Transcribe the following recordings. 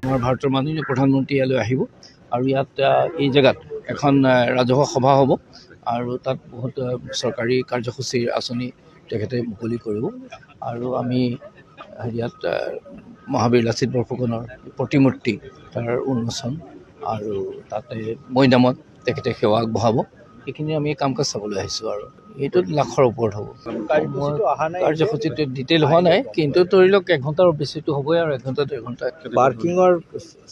আমাৰ ভাৰতৰ মাননীয় প্ৰধানমন্ত্ৰী ইয়ালৈ আহিব আৰু ইয়াত এই জেগাত এখন ৰাজহুৱা সভা হ'ব আৰু তাত বহুত চৰকাৰী কাৰ্যসূচীৰ আঁচনি তেখেতে মুকলি কৰিব আৰু আমি ইয়াত মহাবীৰ লাচিত বৰফুকনৰ প্ৰতিমূৰ্তি তাৰ উন্মোচন আৰু তাতে মৈদামত তেখেতে সেৱা আগবঢ়াব এইখিনি আমি কাম কাজ চাবলৈ আহিছোঁ আৰু এইটোত লাখৰ ওপৰত হ'ব কাৰ্যসূচীটো ডিটেইল হোৱা নাই কিন্তু ধৰি লওক 1 ঘণ্টাৰ বেছিটো হ'বই আৰু 1 ঘণ্টা 2 ঘণ্টা পাৰ্কিঙৰ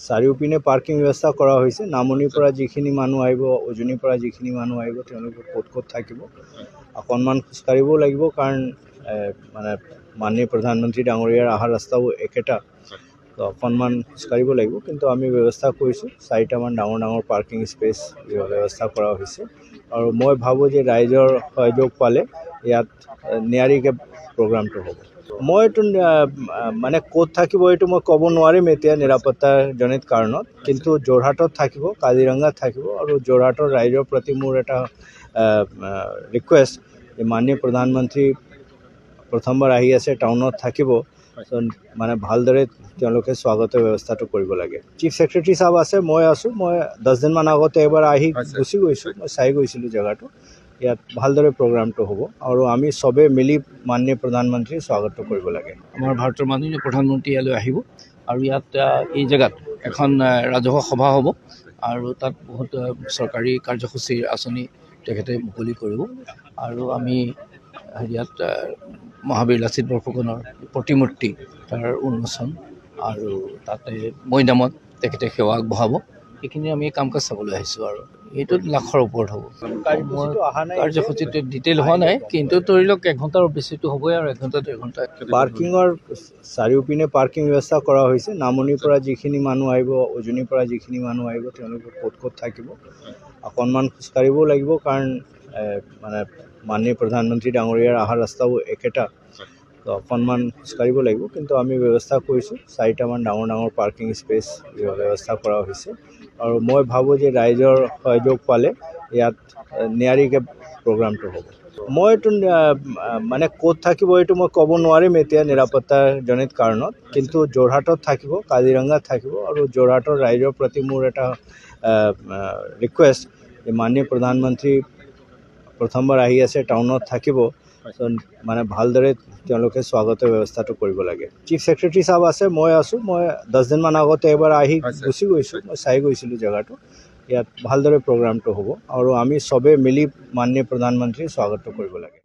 চাৰিওপিনে পাৰ্কিং ব্যৱস্থা কৰা হৈছে নামনিৰ পৰা যিখিনি মানুহ আহিব উজনিৰ পৰা যিখিনি মানুহ আহিব তেওঁলোকে ক'ত থাকিব অকণমান খোজকাঢ়িবও লাগিব কাৰণ মানে মাননীয় প্ৰধানমন্ত্ৰী ডাঙৰীয়াৰ অহা ৰাস্তাও একেটা তো অকণমান খোজকাঢ়িব লাগিব কিন্তু আমি ব্যৱস্থা কৰিছোঁ 4টামান ডাঙৰ পাৰ্কিং স্পেচ ব্যৱস্থা কৰা হৈছে আৰু মই ভাবোঁ যে ৰাইজৰ সহযোগ পালে ইয়াত নিয়াৰিকৈ প্ৰগ্ৰামটো হ'ব মইতো মানে ক'ত থাকিব এইটো মই ক'ব নোৱাৰিম এতিয়া নিৰাপত্তাজনিত কাৰণত কিন্তু যোৰহাটত থাকিব কাজিৰঙাত থাকিব আৰু যোৰহাটৰ ৰাইজৰ প্ৰতি মোৰ এটা ৰিকুৱেষ্ট যে মাননীয় প্ৰধানমন্ত্ৰী প্ৰথমবাৰ আহি আছে টাউনত থাকিব মানে ভালদৰে তেওঁলোকে স্বাগতৰ ব্যৱস্থাটো কৰিব লাগে চিফ ছেক্ৰেটাৰী সাহেব আছে মই আছোঁ মই 10 দিনমান আগতে এবাৰ আহি গুচি গৈছোঁ মই চাই গৈছিলোঁ জেগাটো ইয়াত ভালদৰে প্ৰগ্ৰামটো হ'ব আৰু আমি সবে মিলি মাননীয় প্ৰধানমন্ত্ৰীৰ স্বাগত কৰিব লাগে আমাৰ ভাৰতৰ মাননীয় প্ৰধানমন্ত্ৰী ইয়ালৈ আহিব আৰু ইয়াত এই জেগাত এখন ৰাজহুৱা সভা হ'ব আৰু তাত বহুত চৰকাৰী কাৰ্যসূচীৰ আঁচনি তেখেতে মুকলি কৰিব আৰু আমি ইয়াত মহাবীৰ লাচিত বৰফুকনৰ প্ৰতিমূৰ্তি তাৰ উন্মোচন আৰু তাতে মৈদামত তেখেতে সেৱা আগবঢ়াব এইখিনি আমি কাম কাজ চাবলৈ আহিছোঁ আৰু এইটোত লাখৰ ওপৰত হ'ব কাৰ্যসূচীটো ডিটেইল হোৱা নাই কিন্তু ধৰি লওক 1 ঘণ্টাৰ বেছিটো হ'বই আৰু 1 ঘণ্টা 2 ঘণ্টা পাৰ্কিঙৰ চাৰিওপিনে পাৰ্কিং ব্যৱস্থা কৰা হৈছে নামনিৰ পৰা যিখিনি মানুহ আহিব উজনিৰ পৰা যিখিনি মানুহ আহিব তেওঁলোকে ক'ত থাকিব অকণমান খোজকাঢ়িবও লাগিব কাৰণ মানে মাননীয় প্ৰধানমন্ত্ৰী ডাঙৰীয়াৰ অহা ৰাস্তাও একেটা তো অকণমান খোজকাঢ়িব লাগিব কিন্তু আমি ব্যৱস্থা কৰিছোঁ 4টামান ডাঙৰ পাৰ্কিং স্পেচ ব্যৱস্থা কৰা হৈছে আৰু মই ভাবোঁ যে ৰাইজৰ সহযোগ পালে ইয়াত নিয়াৰিকৈ প্ৰগ্ৰামটো হ'ব মইতো মানে ক'ত থাকিব এইটো মই ক'ব নোৱাৰিম এতিয়া নিৰাপত্তাজনিত কাৰণত কিন্তু যোৰহাটত থাকিব কাজিৰঙাত থাকিব আৰু যোৰহাটৰ ৰাইজৰ প্ৰতি মোৰ এটা ৰিকুৱেষ্ট যে মাননীয় প্ৰধানমন্ত্ৰী প্ৰথমবাৰ আহি আছে টাউনত থাকিব মানে ভালদৰে তেওঁলোকে স্বাগতৰ ব্যৱস্থাটো কৰিব লাগে চিফ ছেক্ৰেটাৰী সাহেব আছে মই আছোঁ মই 10 দিনমান আগতে এবাৰ আহি গুচি গৈছোঁ মই চাই গৈছিলোঁ জেগাটো ইয়াত ভালদৰে প্ৰগ্ৰামটো হ'ব আৰু আমি সবে মিলি মাননীয় প্ৰধানমন্ত্ৰীৰ স্বাগত কৰিব লাগে